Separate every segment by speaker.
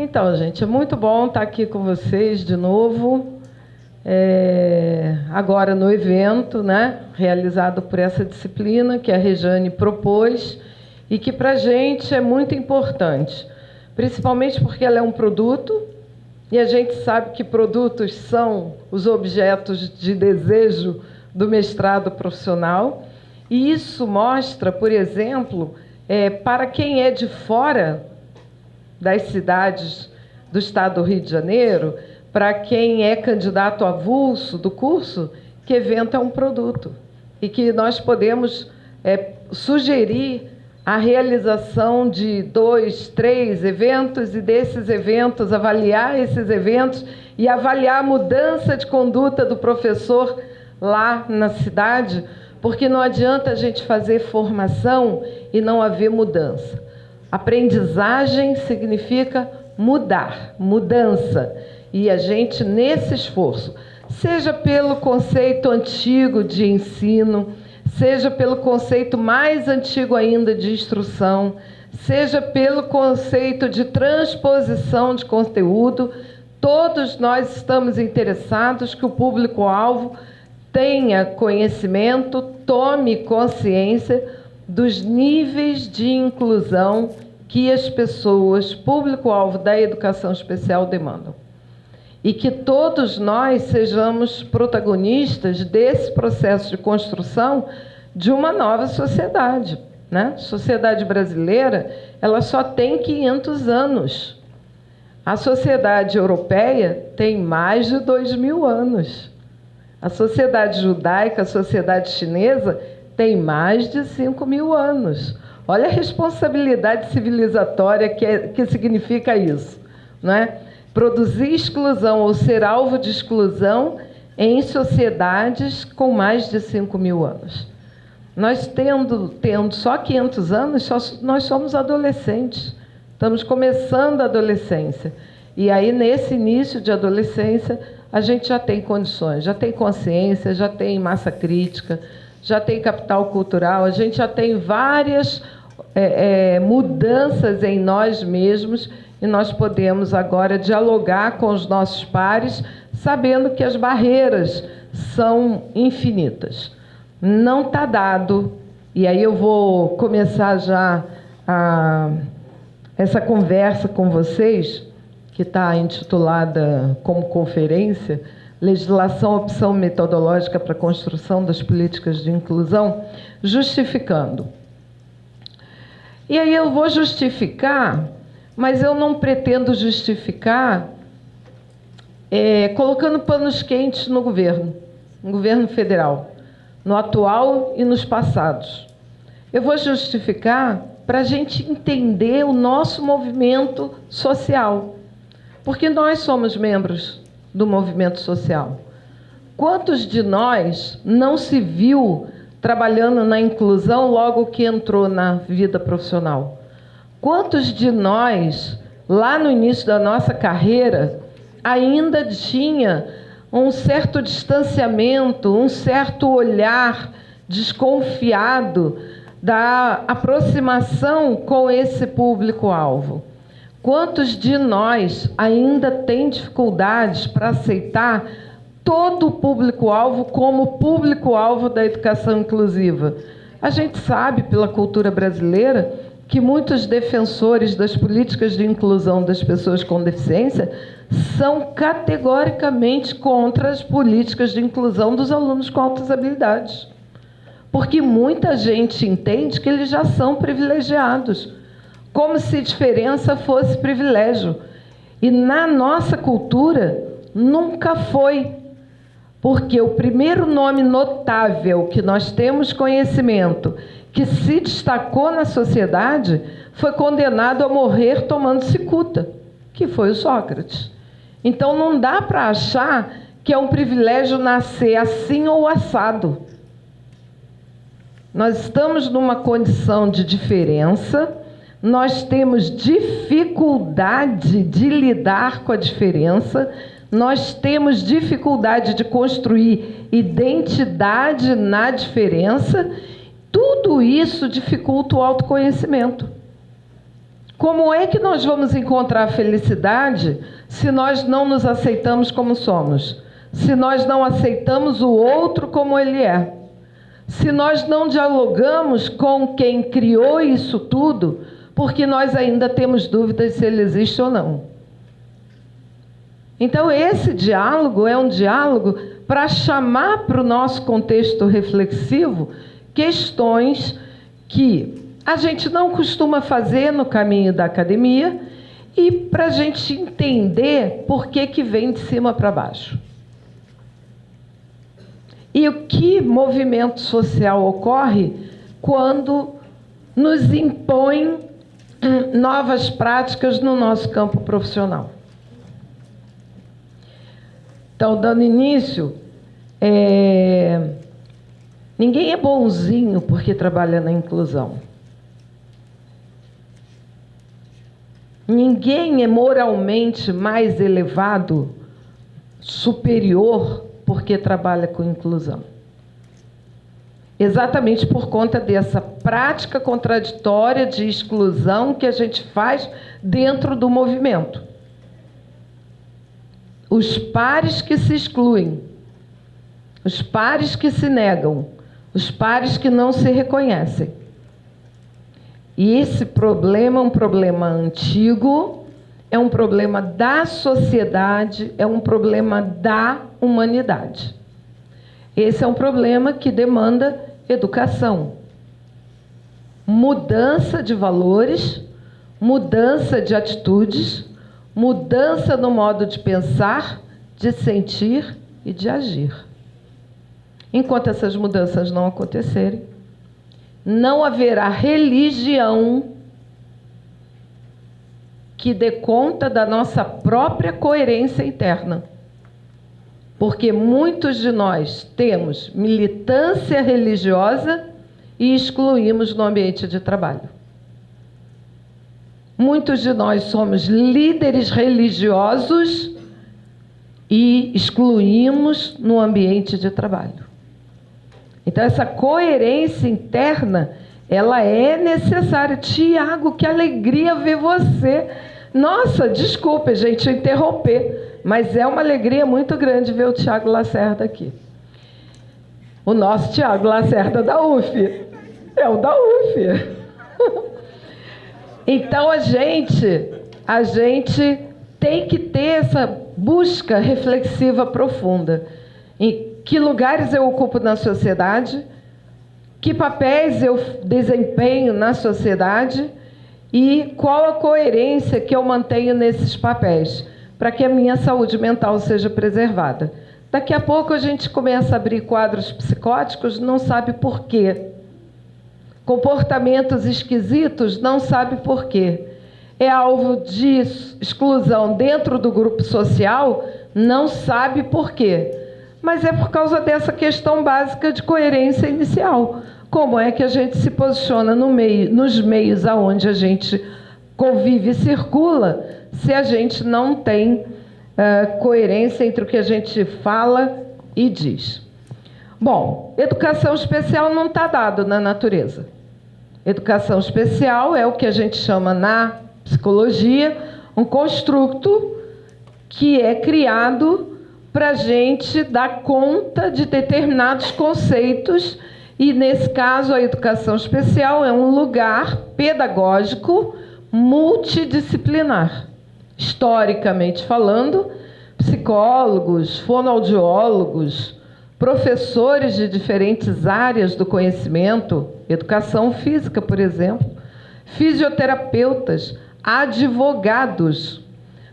Speaker 1: Então, gente, é muito bom estar aqui com vocês de novo, agora no evento, né, realizado por essa disciplina que a Rejane propôs e que para a gente é muito importante, principalmente porque ela é um produto e a gente sabe que produtos são os objetos de desejo do mestrado profissional, e isso mostra, por exemplo, para quem é de fora das cidades do estado do Rio de Janeiro, para quem é candidato avulso do curso, que evento é um produto e que nós podemos sugerir a realização de 2, 3 eventos e desses eventos, avaliar esses eventos e avaliar a mudança de conduta do professor lá na cidade, porque não adianta a gente fazer formação e não haver mudança. Aprendizagem significa mudar, mudança. E a gente, nesse esforço, seja pelo conceito antigo de ensino, seja pelo conceito mais antigo ainda de instrução, seja pelo conceito de transposição de conteúdo, todos nós estamos interessados que o público-alvo tenha conhecimento, tome consciência dos níveis de inclusão que as pessoas, público-alvo da educação especial, demandam. E que todos nós sejamos protagonistas desse processo de construção de uma nova sociedade, né? A sociedade brasileira, ela só tem 500 anos. A sociedade europeia tem mais de 2.000 anos. A sociedade judaica, a sociedade chinesa, tem mais de 5.000 anos. Olha a responsabilidade civilizatória que significa isso, não é? Produzir exclusão ou ser alvo de exclusão em sociedades com mais de 5.000 anos. Nós tendo só 500 anos, nós somos adolescentes. Estamos começando a adolescência. E aí, nesse início de adolescência, a gente já tem condições, já tem consciência, já tem massa crítica, já tem capital cultural, a gente já tem várias mudanças em nós mesmos e nós podemos agora dialogar com os nossos pares, sabendo que as barreiras são infinitas. Não está dado, e aí eu vou começar já essa conversa com vocês, que está intitulada como conferência, Legislação, Opção Metodológica para a Construção das Políticas de Inclusão, justificando. E aí eu vou justificar, mas eu não pretendo justificar colocando panos quentes no governo federal, no atual e nos passados. Eu vou justificar para a gente entender o nosso movimento social, porque nós somos membros do movimento social. Quantos de nós não se viu trabalhando na inclusão logo que entrou na vida profissional? Quantos de nós, lá no início da nossa carreira, ainda tinha um certo distanciamento, um certo olhar desconfiado da aproximação com esse público-alvo? Quantos de nós ainda têm dificuldades para aceitar todo o público-alvo como público-alvo da educação inclusiva? A gente sabe, pela cultura brasileira, que muitos defensores das políticas de inclusão das pessoas com deficiência são categoricamente contra as políticas de inclusão dos alunos com altas habilidades. Porque muita gente entende que eles já são privilegiados, como se diferença fosse privilégio. E na nossa cultura, nunca foi. Porque o primeiro nome notável que nós temos conhecimento, que se destacou na sociedade, foi condenado a morrer tomando cicuta, que foi o Sócrates. Então não dá para achar que é um privilégio nascer assim ou assado. Nós estamos numa condição de diferença, nós temos dificuldade de lidar com a diferença, nós temos dificuldade de construir identidade na diferença. Tudo isso dificulta o autoconhecimento. Como é que nós vamos encontrar a felicidade se nós não nos aceitamos como somos? Se nós não aceitamos o outro como ele é? Se nós não dialogamos com quem criou isso tudo, porque nós ainda temos dúvidas se ele existe ou não. Então, esse diálogo é um diálogo para chamar para o nosso contexto reflexivo questões que a gente não costuma fazer no caminho da academia e para a gente entender por que vem de cima para baixo. E o que movimento social ocorre quando nos impõe novas práticas no nosso campo profissional. Então, dando início, ninguém é bonzinho porque trabalha na inclusão. Ninguém é moralmente mais elevado, superior, porque trabalha com inclusão. Exatamente por conta dessa prática contraditória de exclusão que a gente faz dentro do movimento. Os pares que se excluem, os pares que se negam, os pares que não se reconhecem. E esse problema é um problema antigo, é um problema da sociedade, é um problema da humanidade. Esse é um problema que demanda educação, mudança de valores, mudança de atitudes, mudança no modo de pensar, de sentir e de agir. Enquanto essas mudanças não acontecerem, não haverá religião que dê conta da nossa própria coerência interna. Porque muitos de nós temos militância religiosa e excluímos no ambiente de trabalho. Muitos de nós somos líderes religiosos e excluímos no ambiente de trabalho. Então, essa coerência interna, ela é necessária. Tiago, que alegria ver você. Nossa, desculpa, gente, interromper, mas é uma alegria muito grande ver o Tiago Lacerda aqui. O nosso Tiago Lacerda da UF. É o da UF. Então, a gente tem que ter essa busca reflexiva profunda. Em que lugares eu ocupo na sociedade, que papéis eu desempenho na sociedade e qual a coerência que eu mantenho nesses papéis, para que a minha saúde mental seja preservada. Daqui a pouco a gente começa a abrir quadros psicóticos, não sabe por quê. Comportamentos esquisitos, não sabe por quê. É alvo de exclusão dentro do grupo social, não sabe por quê. Mas é por causa dessa questão básica de coerência inicial. Como é que a gente se posiciona nos meios aonde a gente convive e circula, se a gente não tem coerência entre o que a gente fala e diz? Bom, educação especial não está dado na natureza. Educação especial é o que a gente chama na psicologia um construto que é criado para a gente dar conta de determinados conceitos, e nesse caso a educação especial é um lugar pedagógico multidisciplinar. Historicamente falando, psicólogos, fonoaudiólogos, professores de diferentes áreas do conhecimento, educação física, por exemplo, fisioterapeutas, advogados,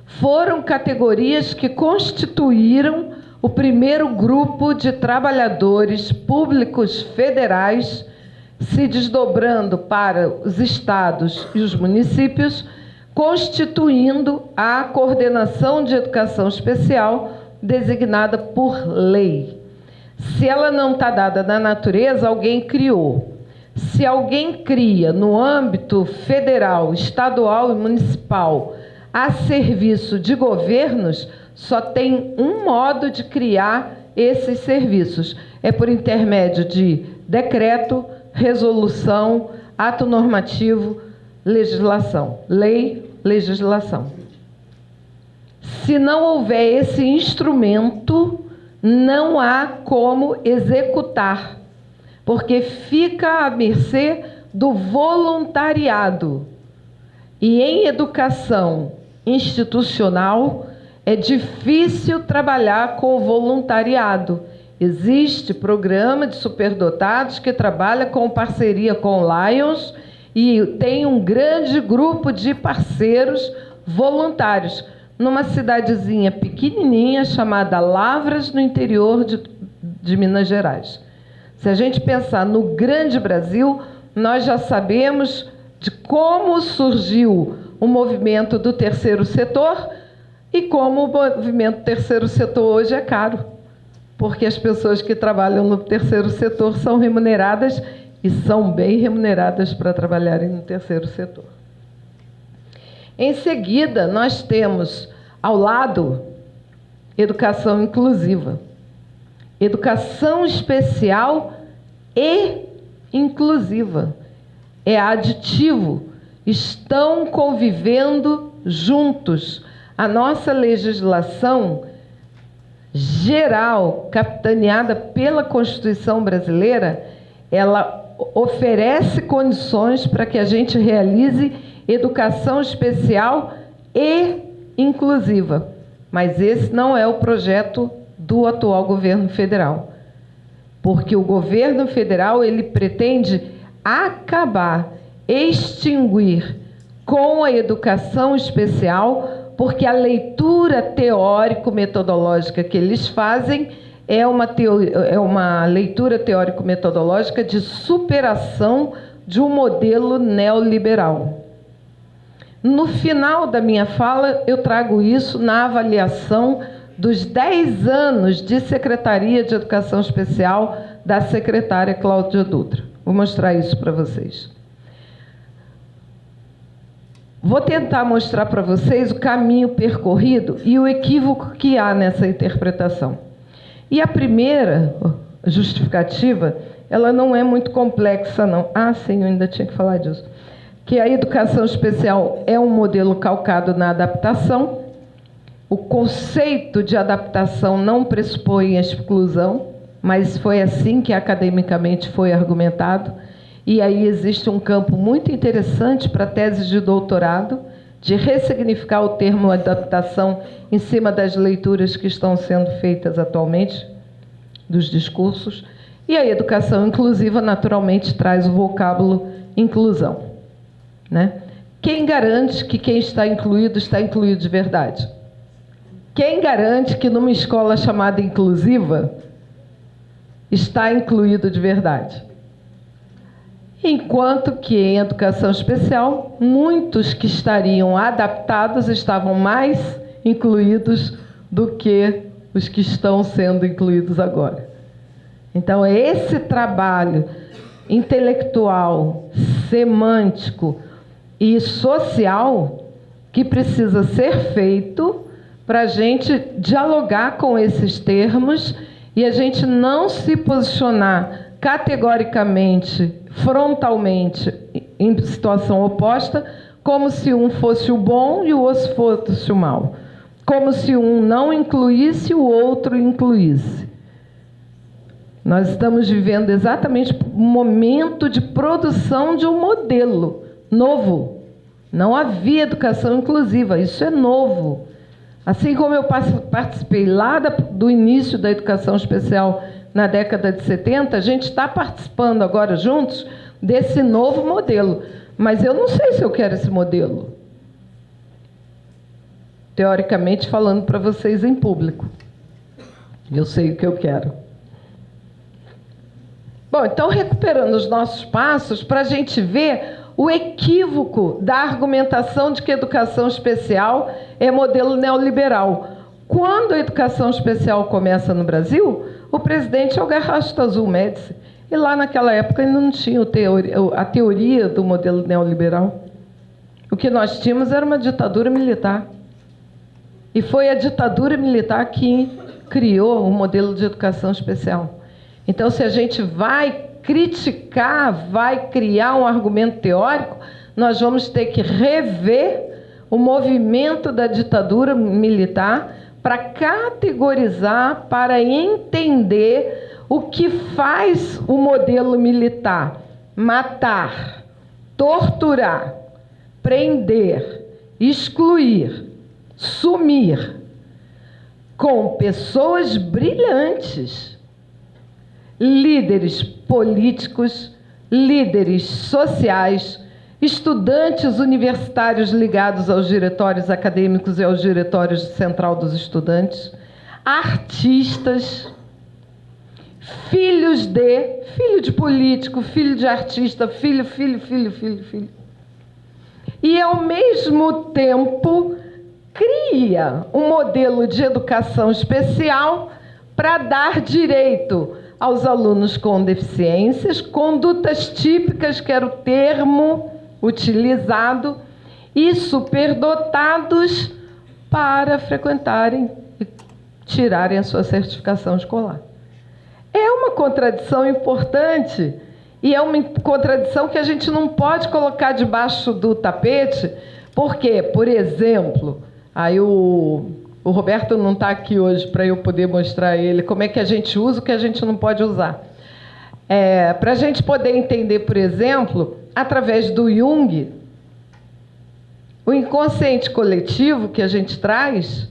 Speaker 1: foram categorias que constituíram o primeiro grupo de trabalhadores públicos federais, se desdobrando para os estados e os municípios, constituindo a coordenação de educação especial designada por lei. Se ela não está dada na natureza, alguém criou. Se alguém cria no âmbito federal, estadual e municipal a serviço de governos, só tem um modo de criar esses serviços. É por intermédio de decreto, resolução, ato normativo, legislação. Lei, legislação. Se não houver esse instrumento, não há como executar, porque fica à mercê do voluntariado. E em educação institucional é difícil trabalhar com o voluntariado. Existe programa de superdotados que trabalha com parceria com o Lions e tem um grande grupo de parceiros voluntários numa cidadezinha pequenininha chamada Lavras, no interior de Minas Gerais. Se a gente pensar no grande Brasil, nós já sabemos de como surgiu o movimento do terceiro setor e como o movimento do terceiro setor hoje é caro, porque as pessoas que trabalham no terceiro setor são remuneradas e são bem remuneradas para trabalharem no terceiro setor. Em seguida, nós temos ao lado educação inclusiva, educação especial e inclusiva. É aditivo, estão convivendo juntos. A nossa legislação geral, capitaneada pela Constituição brasileira, ela oferece condições para que a gente realize educação especial e inclusiva. Mas esse não é o projeto do atual governo federal. Porque o governo federal, ele pretende acabar, extinguir com a educação especial, porque a leitura teórico-metodológica que eles fazem é uma leitura teórico-metodológica de superação de um modelo neoliberal. No final da minha fala, eu trago isso na avaliação dos 10 anos de Secretaria de Educação Especial da secretária Cláudia Dutra. Vou mostrar isso para vocês. Vou tentar mostrar para vocês o caminho percorrido e o equívoco que há nessa interpretação. E a primeira justificativa, ela não é muito complexa, não. Ah, sim, eu ainda tinha que falar disso. Que a educação especial é um modelo calcado na adaptação. O conceito de adaptação não pressupõe a exclusão, mas foi assim que academicamente foi argumentado. E aí existe um campo muito interessante para teses de doutorado, de ressignificar o termo adaptação em cima das leituras que estão sendo feitas atualmente, dos discursos. E a educação inclusiva, naturalmente, traz o vocábulo inclusão, né? Quem garante que quem está incluído de verdade? Quem garante que numa escola chamada inclusiva está incluído de verdade? Enquanto que em educação especial, muitos que estariam adaptados estavam mais incluídos do que os que estão sendo incluídos agora. Então, é esse trabalho intelectual, semântico e social que precisa ser feito para a gente dialogar com esses termos e a gente não se posicionar categoricamente, frontalmente, em situação oposta, como se um fosse o bom e o outro fosse o mal. Como se um não incluísse e o outro incluísse. Nós estamos vivendo exatamente um momento de produção de um modelo novo. Não havia educação inclusiva, isso é novo. Assim como eu participei lá do início da educação especial na década de 70, a gente está participando agora juntos desse novo modelo. Mas eu não sei se eu quero esse modelo. Teoricamente falando para vocês em público. Eu sei o que eu quero. Bom, então recuperando os nossos passos para a gente ver o equívoco da argumentação de que educação especial é modelo neoliberal. Quando a educação especial começa no Brasil, o presidente é o Garrasto Azul Médici. E lá naquela época ainda não tinha a teoria do modelo neoliberal. O que nós tínhamos era uma ditadura militar. E foi a ditadura militar que criou o modelo de educação especial. Então, se a gente vai criticar, vai criar um argumento teórico, nós vamos ter que rever o movimento da ditadura militar para categorizar, para entender o que faz o modelo militar: matar, torturar, prender, excluir, sumir, com pessoas brilhantes, líderes políticos, líderes sociais, estudantes universitários ligados aos diretórios acadêmicos e aos diretórios central dos estudantes, artistas, filho de político, filho de artista, filho. E, ao mesmo tempo, cria um modelo de educação especial para dar direito aos alunos com deficiências, condutas típicas, que era o termo utilizado, e superdotados para frequentarem e tirarem a sua certificação escolar. É uma contradição importante, e é uma contradição que a gente não pode colocar debaixo do tapete, porque, por exemplo, aí o Roberto não está aqui hoje para eu poder mostrar a ele como é que a gente usa o que a gente não pode usar. Para a gente poder entender, por exemplo, através do Jung, o inconsciente coletivo que a gente traz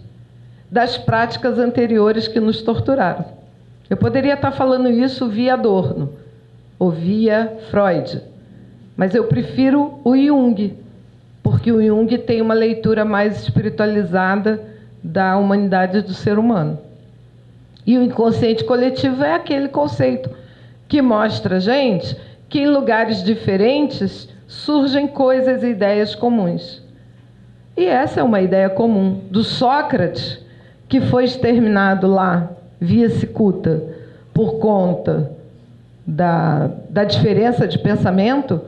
Speaker 1: das práticas anteriores que nos torturaram. Eu poderia estar falando isso via Adorno ou via Freud, mas eu prefiro o Jung, porque o Jung tem uma leitura mais espiritualizada da humanidade do ser humano. E o inconsciente coletivo é aquele conceito que mostra a gente que em lugares diferentes surgem coisas e ideias comuns. E essa é uma ideia comum do Sócrates, que foi exterminado lá, via cicuta, por conta da diferença de pensamento,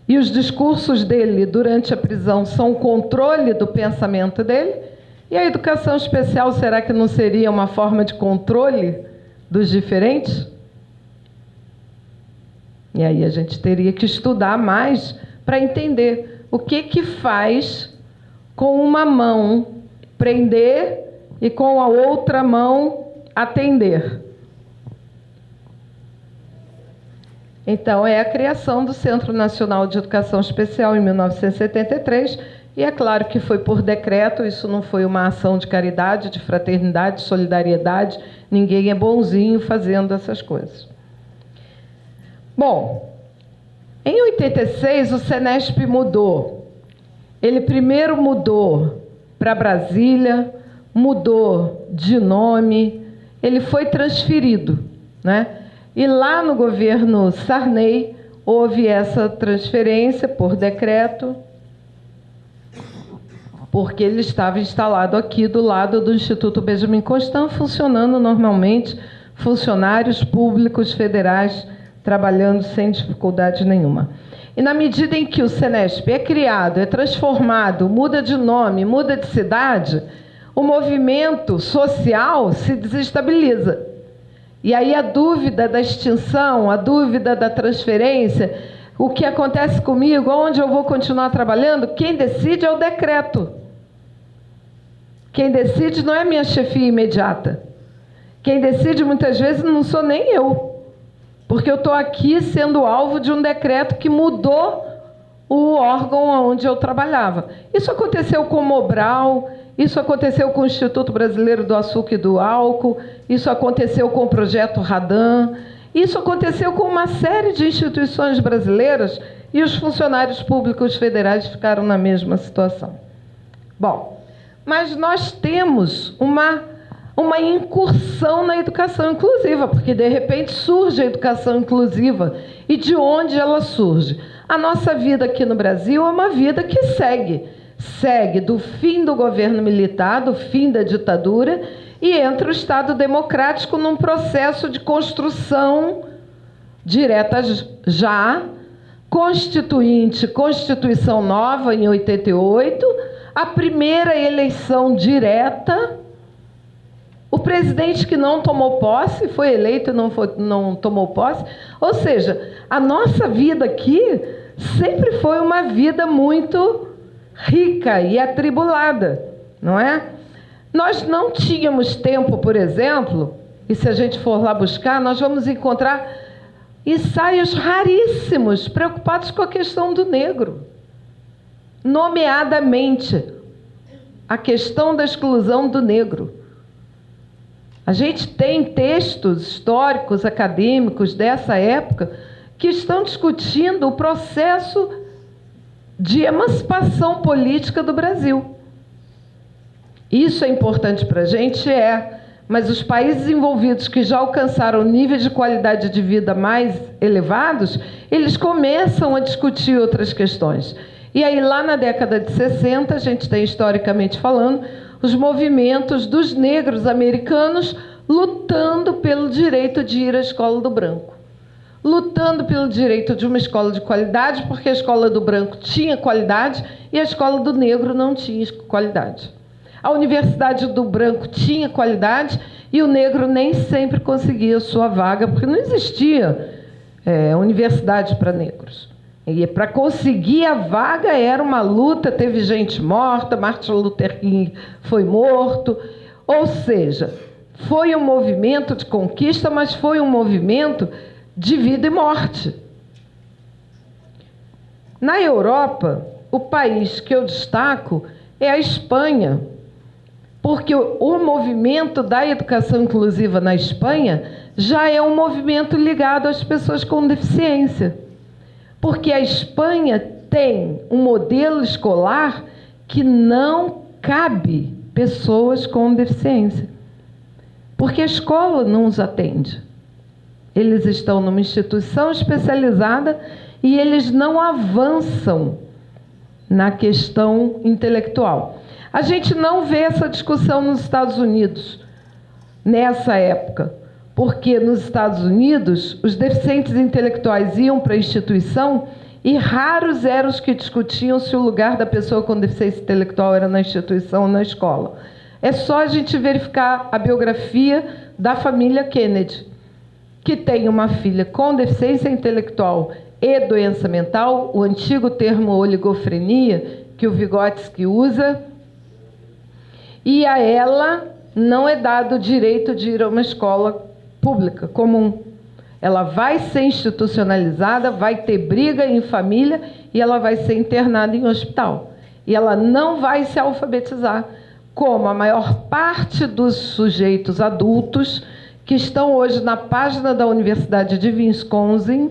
Speaker 1: e os discursos dele durante a prisão são o controle do pensamento dele. E a educação especial, será que não seria uma forma de controle dos diferentes? E aí a gente teria que estudar mais para entender o que faz com uma mão prender e com a outra mão atender. Então, é a criação do Centro Nacional de Educação Especial em 1973, e é claro que foi por decreto, isso não foi uma ação de caridade, de fraternidade, de solidariedade, ninguém é bonzinho fazendo essas coisas. Bom, em 86 o Senesp mudou. Ele primeiro mudou para Brasília, mudou de nome, ele foi transferido, né? E lá no governo Sarney houve essa transferência por decreto, porque ele estava instalado aqui do lado do Instituto Benjamin Constant, funcionando normalmente, funcionários públicos federais trabalhando sem dificuldade nenhuma. E na medida em que o Senesp é criado, é transformado, muda de nome, muda de cidade, o movimento social se desestabiliza. E aí a dúvida da extinção, a dúvida da transferência, o que acontece comigo, onde eu vou continuar trabalhando, quem decide é o decreto. Quem decide não é minha chefia imediata. Quem decide muitas vezes não sou nem eu, porque eu estou aqui sendo alvo de um decreto que mudou o órgão onde eu trabalhava. Isso aconteceu com o Mobral, isso aconteceu com o Instituto Brasileiro do Açúcar e do Álcool, isso aconteceu com o Projeto Radan, isso aconteceu com uma série de instituições brasileiras, e os funcionários públicos federais ficaram na mesma situação. Bom, mas nós temos uma incursão na educação inclusiva, porque de repente surge a educação inclusiva. E de onde ela surge? A nossa vida aqui no Brasil é uma vida que segue do fim do governo militar, do fim da ditadura, e entra o Estado democrático num processo de construção direta já, constituinte, Constituição Nova em 88, a primeira eleição direta O presidente que não tomou posse, foi eleito e não tomou posse. Ou seja, a nossa vida aqui sempre foi uma vida muito rica e atribulada, não é? Nós não tínhamos tempo, por exemplo, e se a gente for lá buscar, nós vamos encontrar ensaios raríssimos preocupados com a questão do negro. Nomeadamente, a questão da exclusão do negro. A gente tem textos históricos, acadêmicos dessa época que estão discutindo o processo de emancipação política do Brasil. Isso é importante para a gente, mas os países envolvidos que já alcançaram níveis de qualidade de vida mais elevados, eles começam a discutir outras questões. E aí, lá na década de 60, a gente tem, historicamente falando, os movimentos dos negros americanos lutando pelo direito de ir à escola do branco. Lutando pelo direito de uma escola de qualidade, porque a escola do branco tinha qualidade e a escola do negro não tinha qualidade. A universidade do branco tinha qualidade e o negro nem sempre conseguia sua vaga, porque não existia universidade para negros. E para conseguir a vaga era uma luta, teve gente morta, Martin Luther King foi morto. Ou seja, foi um movimento de conquista, mas foi um movimento de vida e morte. Na Europa, o país que eu destaco é a Espanha, porque o movimento da educação inclusiva na Espanha já é um movimento ligado às pessoas com deficiência. Porque a Espanha tem um modelo escolar que não cabe pessoas com deficiência. Porque a escola não os atende. Eles estão numa instituição especializada e eles não avançam na questão intelectual. A gente não vê essa discussão nos Estados Unidos, nessa época. Porque nos Estados Unidos, os deficientes intelectuais iam para a instituição e raros eram os que discutiam se o lugar da pessoa com deficiência intelectual era na instituição ou na escola. É só a gente verificar a biografia da família Kennedy, que tem uma filha com deficiência intelectual e doença mental, o antigo termo oligofrenia, que o Vygotsky usa, e a ela não é dado o direito de ir a uma escola pública, comum. Ela vai ser institucionalizada, vai ter briga em família e ela vai ser internada em hospital. E ela não vai se alfabetizar, como a maior parte dos sujeitos adultos que estão hoje na página da Universidade de Wisconsin,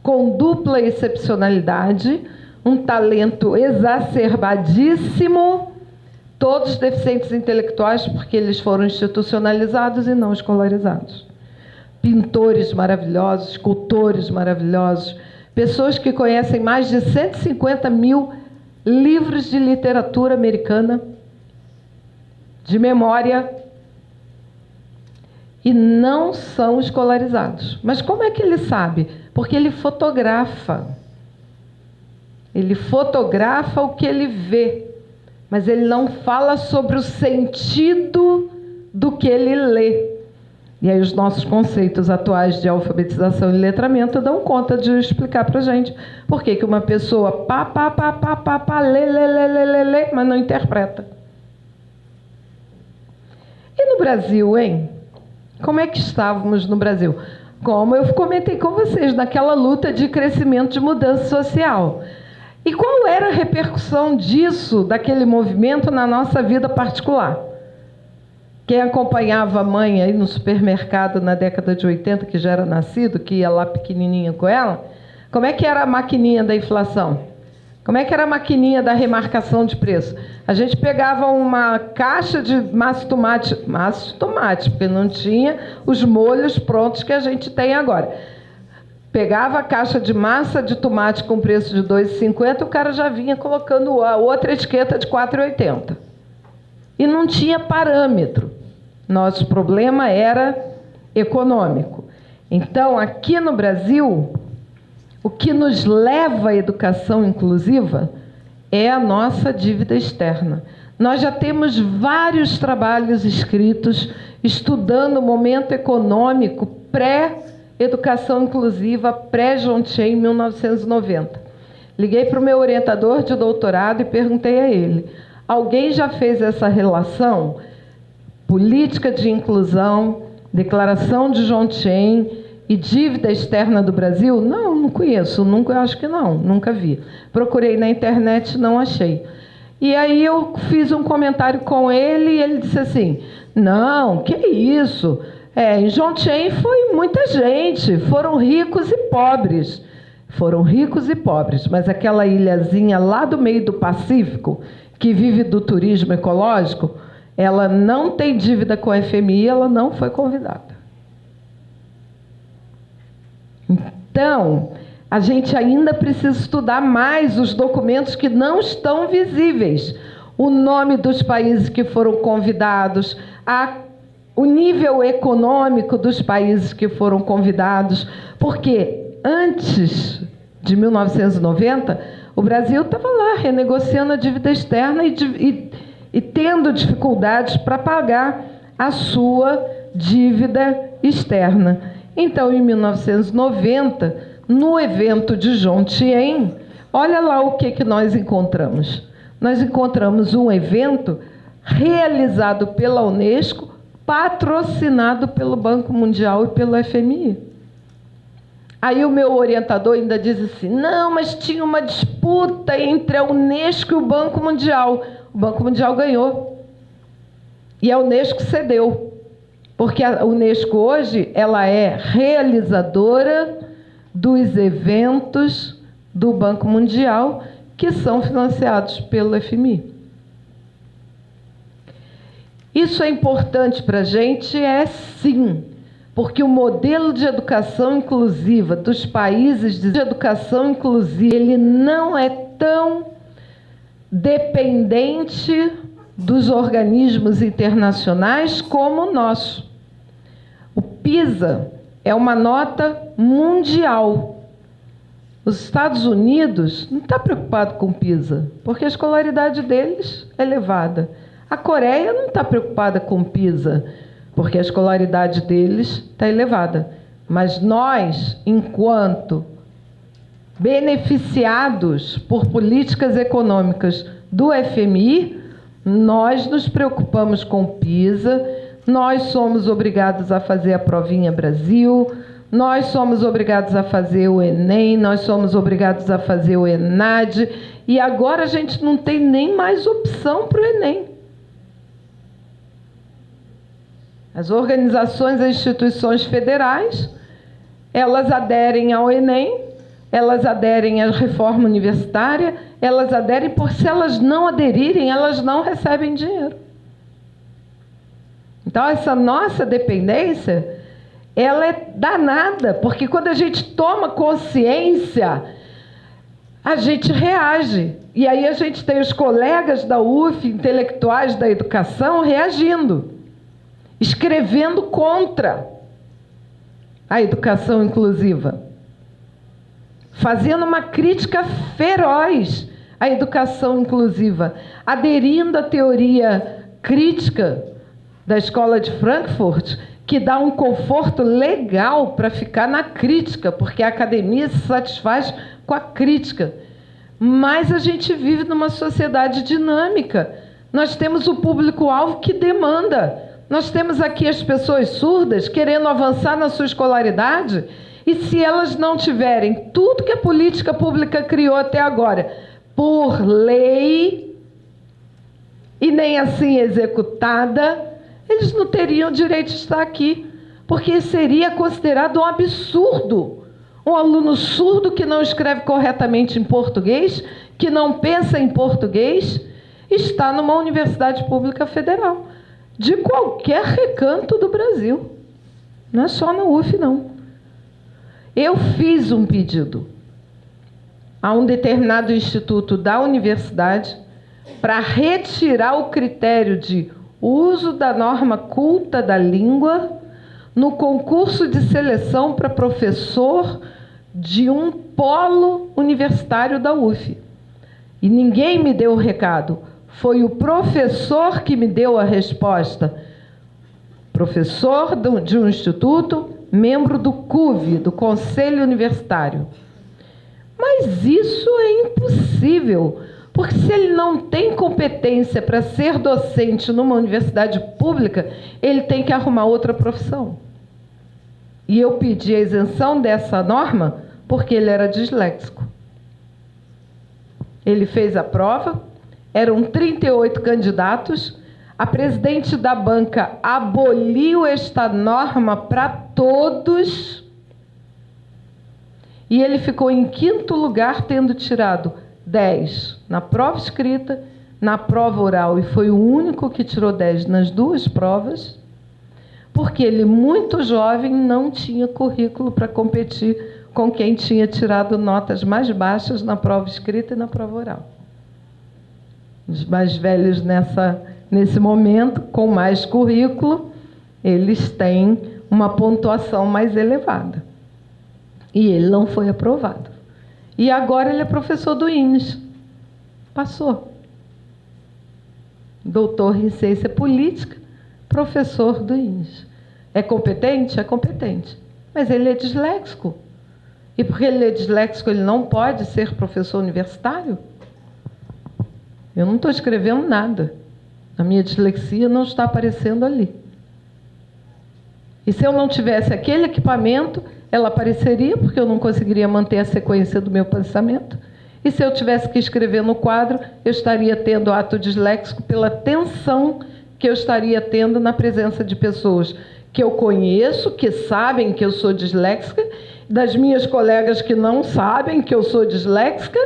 Speaker 1: com dupla excepcionalidade, um talento exacerbadíssimo, todos deficientes intelectuais, porque eles foram institucionalizados e não escolarizados. Pintores maravilhosos, escultores maravilhosos, pessoas que conhecem mais de 150 mil livros de literatura americana, de memória, e não são escolarizados. Mas como é que ele sabe? Porque ele fotografa. Ele fotografa o que ele vê, mas ele não fala sobre o sentido do que ele lê. E aí os nossos conceitos atuais de alfabetização e letramento dão conta de explicar para a gente por que uma pessoa lê, mas não interpreta. E no Brasil, hein? Como é que estávamos no Brasil? Como eu comentei com vocês, naquela luta de crescimento de mudança social. E qual era a repercussão disso, daquele movimento, na nossa vida particular? Quem acompanhava a mãe aí no supermercado na década de 80, que já era nascido, que ia lá pequenininha com ela, como é que era a maquininha da inflação? Como é que era a maquininha da remarcação de preço? A gente pegava uma caixa de massa de tomate, porque não tinha os molhos prontos que a gente tem agora. Pegava a caixa de massa de tomate com preço de R$ 2,50, o cara já vinha colocando a outra etiqueta de R$ 4,80. E não tinha parâmetro. Nosso problema era econômico. Então, aqui no Brasil, o que nos leva à educação inclusiva é a nossa dívida externa. Nós já temos vários trabalhos escritos estudando o momento econômico pré-educação inclusiva, pré-Jontchen, em 1990. Liguei para o meu orientador de doutorado e perguntei a ele: alguém já fez essa relação? Política de inclusão, declaração de Jontchen e dívida externa do Brasil? Não conheço, nunca, acho que não, nunca vi. Procurei na internet, não achei. E aí eu fiz um comentário com ele e ele disse assim: não, que isso? Em Jontchen foi muita gente, foram ricos e pobres. Foram ricos e pobres, mas aquela ilhazinha lá do meio do Pacífico, que vive do turismo ecológico, ela não tem dívida com a FMI, ela não foi convidada. Então, a gente ainda precisa estudar mais os documentos que não estão visíveis. O nome dos países que foram convidados, o nível econômico dos países que foram convidados, porque antes de 1990, o Brasil estava lá renegociando a dívida externa e tendo dificuldades para pagar a sua dívida externa. Então, em 1990, no evento de Jontchen, olha lá o que nós encontramos. Nós encontramos um evento realizado pela Unesco, patrocinado pelo Banco Mundial e pelo FMI. Aí o meu orientador ainda diz assim: não, mas tinha uma disputa entre a Unesco e o Banco Mundial. O Banco Mundial ganhou. E a Unesco cedeu. Porque a Unesco hoje ela é realizadora dos eventos do Banco Mundial que são financiados pelo FMI. Isso é importante para a gente? Sim. Porque o modelo de educação inclusiva dos países de educação inclusiva, ele não é tão dependente dos organismos internacionais como o nosso. O PISA é uma nota mundial. Os Estados Unidos não está preocupado com o PISA, porque a escolaridade deles é elevada. A Coreia não está preocupada com o PISA, porque a escolaridade deles está elevada. Mas nós, enquanto beneficiados por políticas econômicas do FMI, nós nos preocupamos com o PISA, nós somos obrigados a fazer a Provinha Brasil, nós somos obrigados a fazer o Enem, nós somos obrigados a fazer o ENAD, e agora a gente não tem nem mais opção para o Enem. As organizações e instituições federais, elas aderem ao Enem, elas aderem à reforma universitária, elas aderem, porque se elas não aderirem, elas não recebem dinheiro. Então, essa nossa dependência, ela é danada, porque quando a gente toma consciência, a gente reage. E aí a gente tem os colegas da UF, intelectuais da educação, reagindo, escrevendo contra a educação inclusiva, fazendo uma crítica feroz à educação inclusiva, aderindo à teoria crítica da Escola de Frankfurt, que dá um conforto legal para ficar na crítica, porque a academia se satisfaz com a crítica. Mas a gente vive numa sociedade dinâmica. Nós temos o público-alvo que demanda. Nós temos aqui as pessoas surdas querendo avançar na sua escolaridade, e se elas não tiverem tudo que a política pública criou até agora por lei e nem assim executada, eles não teriam direito de estar aqui, porque seria considerado um absurdo. Um aluno surdo que não escreve corretamente em português, que não pensa em português, está numa universidade pública federal, de qualquer recanto do Brasil. Não é só na UF, não. Eu fiz um pedido a um determinado instituto da universidade para retirar o critério de uso da norma culta da língua no concurso de seleção para professor de um polo universitário da UF. E ninguém me deu o recado. Foi o professor que me deu a resposta. Professor de um instituto, membro do CUV, do Conselho Universitário. Mas isso é impossível, porque se ele não tem competência para ser docente numa universidade pública, ele tem que arrumar outra profissão. E eu pedi a isenção dessa norma porque ele era disléxico. Ele fez a prova, eram 38 candidatos, a presidente da banca aboliu esta norma para todos e ele ficou em 5º lugar, tendo tirado 10 na prova escrita, na prova oral, e foi o único que tirou 10 nas 2 provas, porque ele, muito jovem, não tinha currículo para competir com quem tinha tirado notas mais baixas na prova escrita e na prova oral. Os mais velhos nesse momento, com mais currículo, eles têm uma pontuação mais elevada. E ele não foi aprovado. E agora ele é professor do INES. Passou. Doutor em ciência política, professor do INES. É competente? É competente. Mas ele é disléxico. E porque ele é disléxico, ele não pode ser professor universitário? Eu não estou escrevendo nada. A minha dislexia não está aparecendo ali. E se eu não tivesse aquele equipamento, ela apareceria, porque eu não conseguiria manter a sequência do meu pensamento. E se eu tivesse que escrever no quadro, eu estaria tendo ato disléxico pela tensão que eu estaria tendo na presença de pessoas que eu conheço, que sabem que eu sou disléxica, das minhas colegas que não sabem que eu sou disléxica,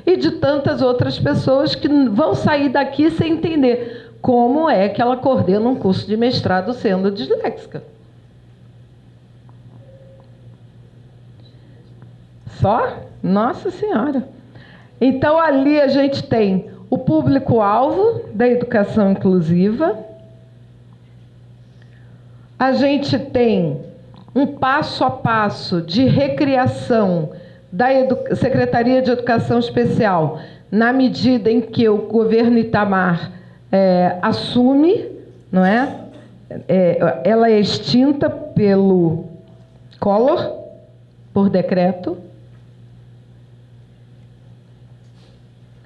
Speaker 1: e de tantas outras pessoas que vão sair daqui sem entender como é que ela coordena um curso de mestrado sendo disléxica. Só? Nossa Senhora! Então, ali a gente tem o público-alvo da educação inclusiva, a gente tem um passo a passo de recriação da Secretaria de Educação Especial, na medida em que o governo Itamar assume, não é? Ela é extinta pelo Collor, por decreto.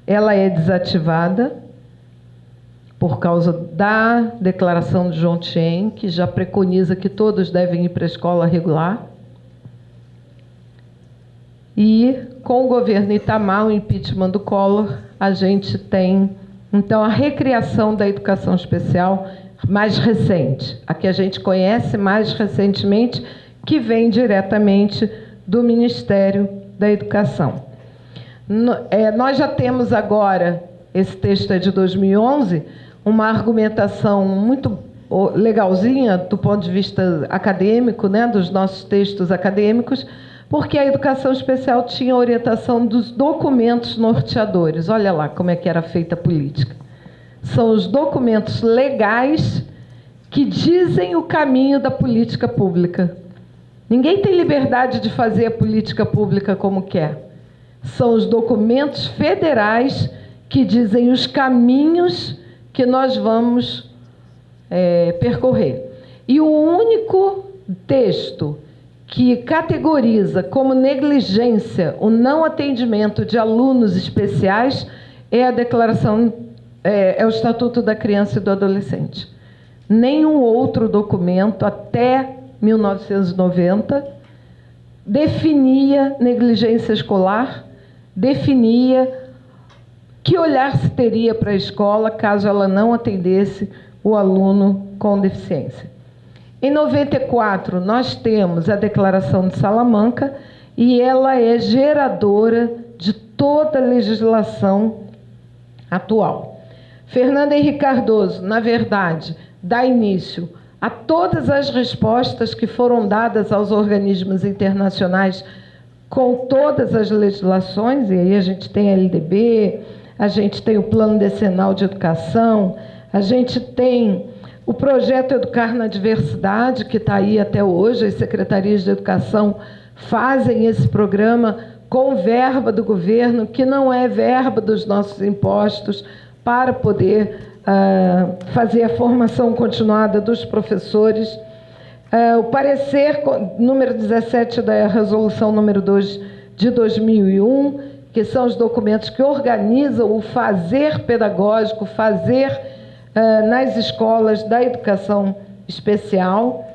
Speaker 1: Ela é desativada por causa da declaração de João Tchen, que já preconiza que todos devem ir para a escola regular. E, com o governo Itamar, o impeachment do Collor, a gente tem, então, a recriação da educação especial mais recente, a que a gente conhece mais recentemente, que vem diretamente do Ministério da Educação. Nós já temos agora, esse texto é de 2011, uma argumentação muito legalzinha do ponto de vista acadêmico, né, dos nossos textos acadêmicos, porque a educação especial tinha orientação dos documentos norteadores. Olha lá como é que era feita a política. São os documentos legais que dizem o caminho da política pública. Ninguém tem liberdade de fazer a política pública como quer. São os documentos federais que dizem os caminhos que nós vamos percorrer. E o único texto que categoriza como negligência o não atendimento de alunos especiais é a declaração, é o Estatuto da Criança e do Adolescente. Nenhum outro documento, até 1990, definia negligência escolar, definia que olhar se teria para a escola caso ela não atendesse o aluno com deficiência. Em 94, nós temos a Declaração de Salamanca e ela é geradora de toda a legislação atual. Fernando Henrique Cardoso, na verdade, dá início a todas as respostas que foram dadas aos organismos internacionais com todas as legislações, e aí a gente tem a LDB, a gente tem o Plano Decenal de Educação, a gente tem o projeto Educar na Diversidade, que está aí até hoje, as secretarias de educação fazem esse programa com verba do governo, que não é verba dos nossos impostos, para poder fazer a formação continuada dos professores. O parecer número 17 da resolução número 2 de 2001, que são os documentos que organizam o fazer pedagógico, fazer nas escolas da educação especial.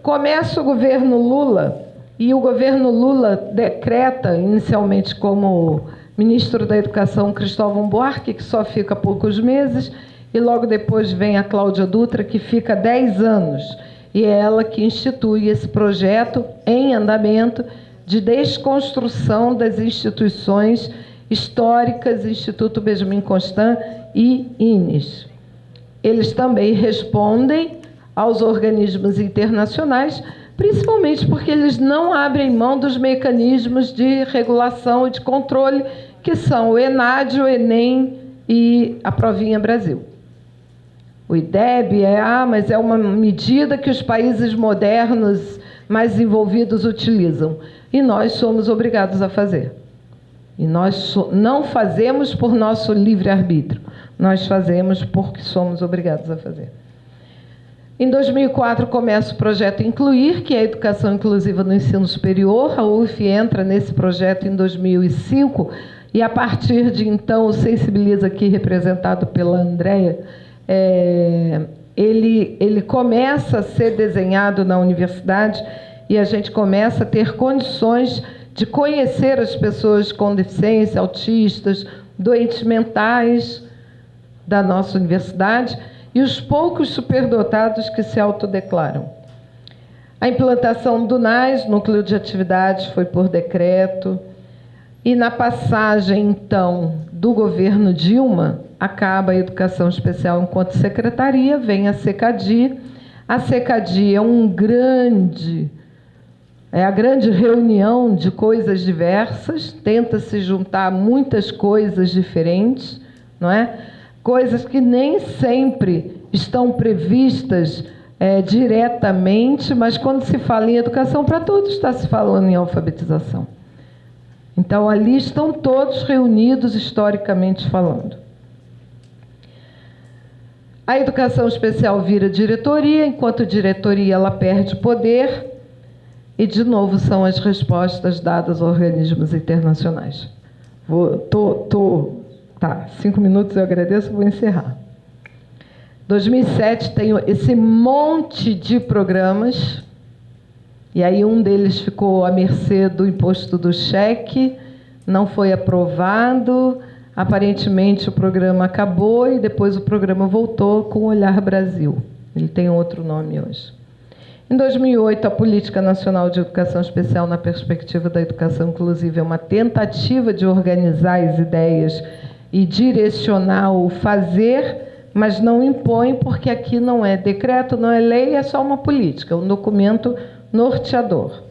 Speaker 1: Começa o governo Lula, e o governo Lula decreta, inicialmente como ministro da Educação, Cristóvão Buarque, que só fica poucos meses, e logo depois vem a Cláudia Dutra, que fica 10 anos, e é ela que institui esse projeto em andamento de desconstrução das instituições históricas, Instituto Benjamin Constant e INES. Eles também respondem aos organismos internacionais, principalmente porque eles não abrem mão dos mecanismos de regulação e de controle, que são o ENAD, o ENEM e a Provinha Brasil. O IDEB mas é uma medida que os países modernos mais desenvolvidos utilizam. E nós somos obrigados a fazer. E nós não fazemos por nosso livre-arbítrio. Nós fazemos porque somos obrigados a fazer. Em 2004 começa o projeto Incluir, que é a educação inclusiva no ensino superior. A UF entra nesse projeto em 2005 e, a partir de então, o Sensibiliza, aqui representado pela Andréia, ele começa a ser desenhado na universidade e a gente começa a ter condições de conhecer as pessoas com deficiência, autistas, doentes mentais da nossa universidade e os poucos superdotados que se autodeclaram. A implantação do NAS, Núcleo de Atividades, foi por decreto, e na passagem, então, do governo Dilma, acaba a educação especial enquanto secretaria, vem a SECADI. A SECADI é a grande reunião de coisas diversas, tenta se juntar muitas coisas diferentes, não é? Coisas que nem sempre estão previstas diretamente, mas quando se fala em educação, para todos está se falando em alfabetização. Então, ali estão todos reunidos historicamente falando. A educação especial vira diretoria, enquanto diretoria ela perde poder, e, de novo, são as respostas dadas a organismos internacionais. 5 minutos, eu agradeço, vou encerrar. 2007 tem esse monte de programas, e aí um deles ficou à mercê do imposto do cheque, não foi aprovado, aparentemente o programa acabou e depois o programa voltou com o Olhar Brasil. Ele tem outro nome hoje. Em 2008, a Política Nacional de Educação Especial na Perspectiva da Educação Inclusiva é uma tentativa de organizar as ideias e direcionar o fazer, mas não impõe, porque aqui não é decreto, não é lei, é só uma política, um documento norteador.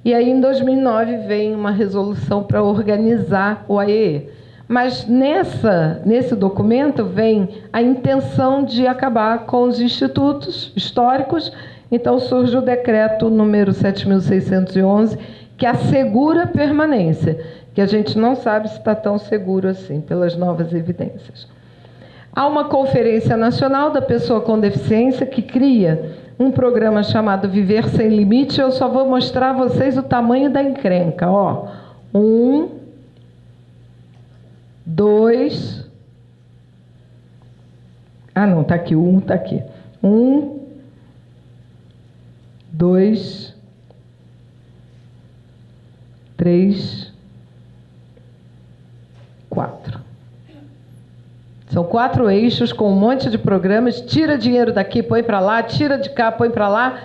Speaker 1: E aí, em 2009, vem uma resolução para organizar o AEE. Mas nesse documento vem a intenção de acabar com os institutos históricos. Então surge o decreto número 7.611, que assegura a permanência, que a gente não sabe se está tão seguro assim, pelas novas evidências. Há uma conferência nacional da pessoa com deficiência que cria um programa chamado Viver Sem Limite. Eu só vou mostrar a vocês o tamanho da encrenca. 1, 2... não, está aqui, 1 está aqui. 1, 2, 3, 4. São 4 eixos com um monte de programas. Tira dinheiro daqui, põe para lá, tira de cá, põe para lá.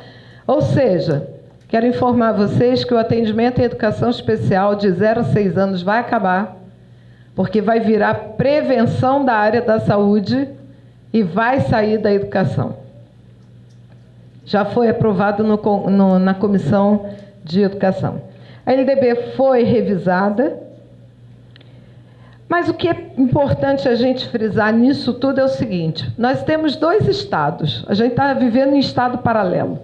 Speaker 1: Ou seja, quero informar vocês que o atendimento em educação especial de 0 a 6 anos vai acabar, porque vai virar prevenção da área da saúde e vai sair da educação. Já foi aprovado na Comissão de Educação. A LDB foi revisada, mas o que é importante a gente frisar nisso tudo é o seguinte: nós temos 2 estados, a gente está vivendo em estado paralelo.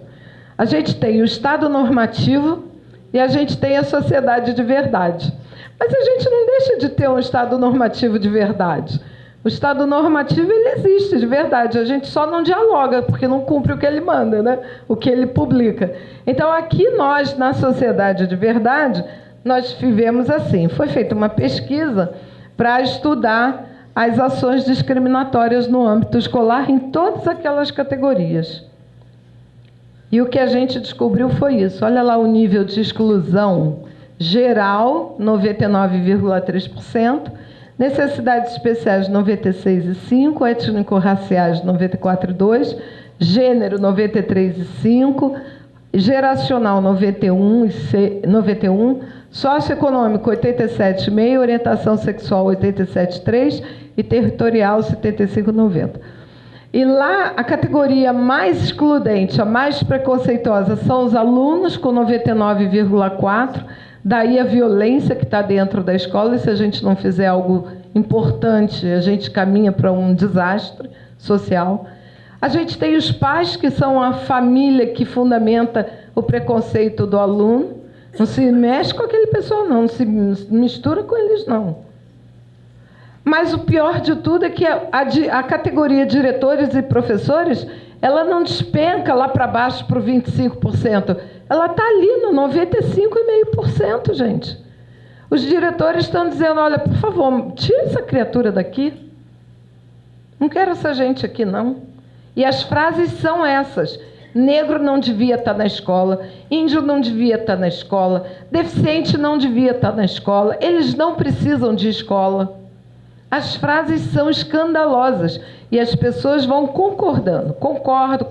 Speaker 1: A gente tem o estado normativo e a gente tem a sociedade de verdade. Mas a gente não deixa de ter um estado normativo de verdade. O Estado normativo, ele existe, de verdade. A gente só não dialoga, porque não cumpre o que ele manda, né? O que ele publica. Então, aqui nós, na sociedade de verdade, nós vivemos assim. Foi feita uma pesquisa para estudar as ações discriminatórias no âmbito escolar em todas aquelas categorias. E o que a gente descobriu foi isso. Olha lá o nível de exclusão geral, 99,3%, necessidades especiais, 96,5%, étnico-raciais, 94,2%, gênero, 93,5%, geracional, 91%, socioeconômico, 87,5%, orientação sexual, 87,3% e territorial, 75,90%. E lá, a categoria mais excludente, a mais preconceituosa, são os alunos, com 99,4%. Daí a violência que está dentro da escola, e se a gente não fizer algo importante, a gente caminha para um desastre social. A gente tem os pais, que são a família que fundamenta o preconceito do aluno. Não se mexe com aquele pessoal, não se mistura com eles, não. Mas o pior de tudo é que a categoria diretores e professores, ela não despenca lá para baixo para o 25%. Ela está ali no 95,5%, gente. Os diretores estão dizendo, olha, por favor, tira essa criatura daqui. Não quero essa gente aqui, não. E as frases são essas. Negro não devia estar na escola, índio não devia estar na escola, deficiente não devia estar na escola, eles não precisam de escola. As frases são escandalosas e as pessoas vão concordando. Concordo,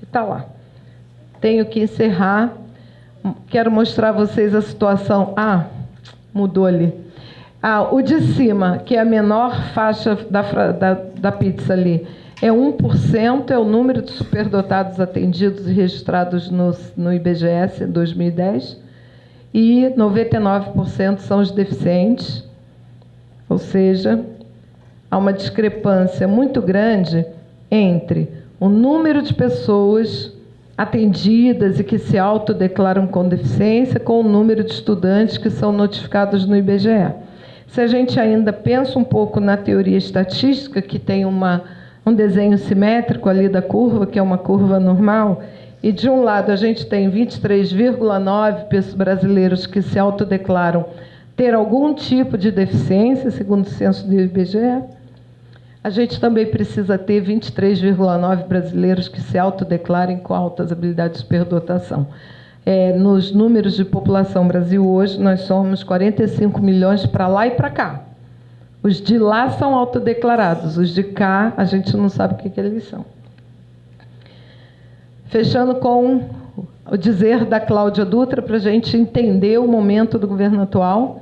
Speaker 1: e está lá. Tenho que encerrar. Quero mostrar a vocês a situação. Mudou ali. O de cima, que é a menor faixa da pizza ali, é 1%, é o número de superdotados atendidos e registrados no IBGS em 2010, e 99% são os deficientes. Ou seja, há uma discrepância muito grande entre o número de pessoas atendidas e que se autodeclaram com deficiência com o número de estudantes que são notificados no IBGE. Se a gente ainda pensa um pouco na teoria estatística, que tem um desenho simétrico ali da curva, que é uma curva normal, e de um lado a gente tem 23,9% brasileiros que se autodeclaram ter algum tipo de deficiência, segundo o censo do IBGE, a gente também precisa ter 23,9% brasileiros que se autodeclarem com altas habilidades de superdotação. Nos números de população Brasil hoje, nós somos 45 milhões para lá e para cá. Os de lá são autodeclarados, os de cá a gente não sabe o que eles são. Fechando com o dizer da Cláudia Dutra, para a gente entender o momento do governo atual.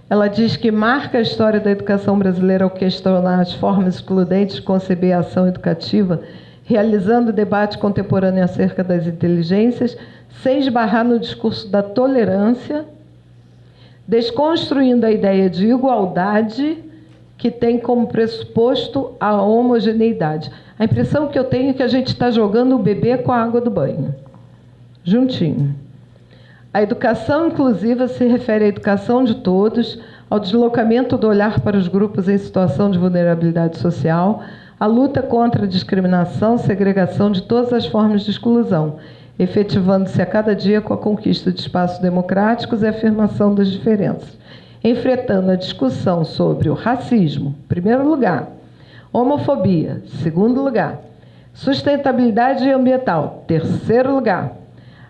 Speaker 1: Ela diz que marca a história da educação brasileira ao questionar as formas excludentes de conceber a ação educativa, realizando debate contemporâneo acerca das inteligências, sem esbarrar no discurso da tolerância, desconstruindo a ideia de igualdade, que tem como pressuposto a homogeneidade. A impressão que eu tenho é que a gente está jogando o bebê com a água do banho, juntinho. A educação inclusiva se refere à educação de todos, ao deslocamento do olhar para os grupos em situação de vulnerabilidade social, à luta contra a discriminação, segregação de todas as formas de exclusão, efetivando-se a cada dia com a conquista de espaços democráticos e a afirmação das diferenças, enfrentando a discussão sobre o racismo, em primeiro lugar, homofobia, segundo lugar, sustentabilidade ambiental, terceiro lugar,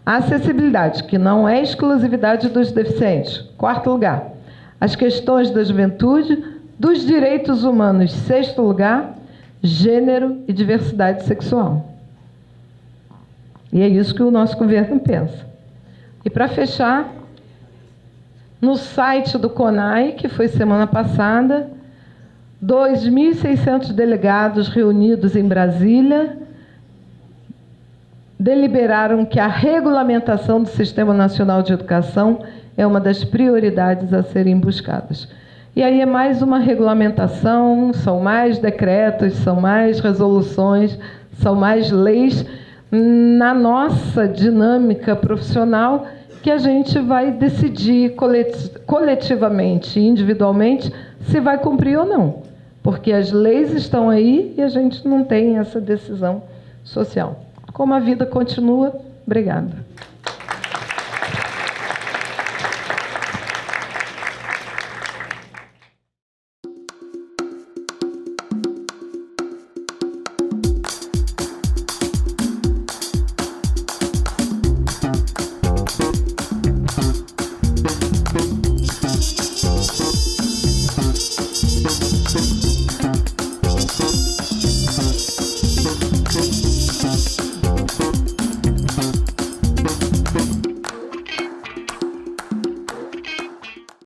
Speaker 1: a acessibilidade, que não é exclusividade dos deficientes, quarto lugar, as questões da juventude, dos direitos humanos, sexto lugar, gênero e diversidade sexual. E é isso que o nosso governo pensa. E para fechar, no site do CONAI, que foi semana passada, 2.600 delegados reunidos em Brasília deliberaram que a regulamentação do Sistema Nacional de Educação é uma das prioridades a serem buscadas. E aí é mais uma regulamentação, são mais decretos, são mais resoluções, são mais leis na nossa dinâmica profissional que a gente vai decidir coletivamente e individualmente se vai cumprir ou não. porque as leis estão aí e a gente não tem essa decisão social. Como a vida continua, obrigada.